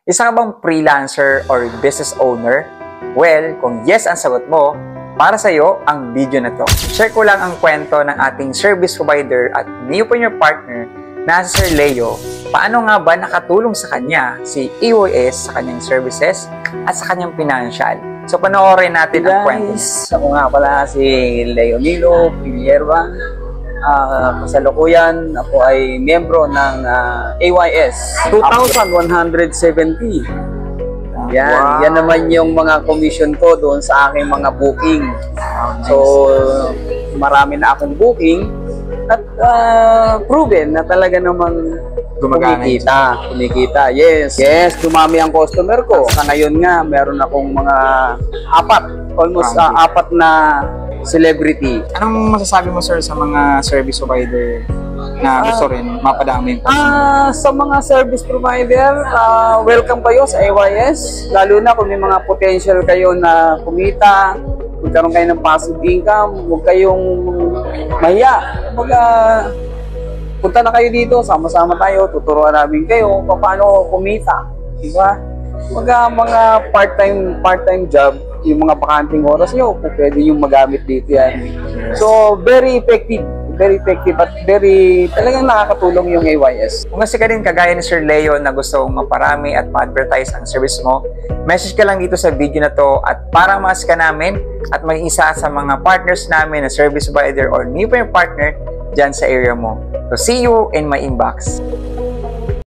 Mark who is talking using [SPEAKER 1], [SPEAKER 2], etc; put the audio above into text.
[SPEAKER 1] Isa ka bang freelancer or business owner? Well, kung yes ang sagot mo, para sa iyo ang video na to. Share ko lang ang kwento ng ating service provider at Neopreneur partner na si Sir Leo. Paano nga ba nakatulong sa kanya si EYS sa kanyang services at sa kanyang financial? So panoorin natin ang kwento.
[SPEAKER 2] Ako nga pala si Leonilo Pilierba. Kasalukuyan ako ay miyembro ng EYS 2,170. Yan,
[SPEAKER 1] Wow.
[SPEAKER 2] Yan naman yung mga commission ko doon sa aking mga booking. So, marami na akong booking at proven na talaga namang kumikita. Yes, dumami ang customer ko. Sa ngayon nga, meron akong mga apat na celebrity.
[SPEAKER 1] Anong masasabi mo, sir, sa mga service provider na gusto rin mapadami?
[SPEAKER 2] Sa mga service provider, welcome kayo sa EYS. Lalo na kung may mga potential kayo na kumita, magkaroon kayo ng passive income, huwag kayong mahiya. Punta na kayo dito, sama-sama tayo, tuturuan namin kayo kung paano kumita. Diba? Mga part-time job, yung mga bakanting oras nyo, kung pwede yung magamit dito yan. So, very effective at talagang nakakatulong yung EYS.
[SPEAKER 1] Kung kasi ka rin kagaya ni Sir Leo na gusto maparami at ma-advertise ang service mo, message ka lang dito sa video na to at para mas ka namin at maging isa sa mga partners namin na service provider or new partner dyan sa area mo. So, see you in my inbox.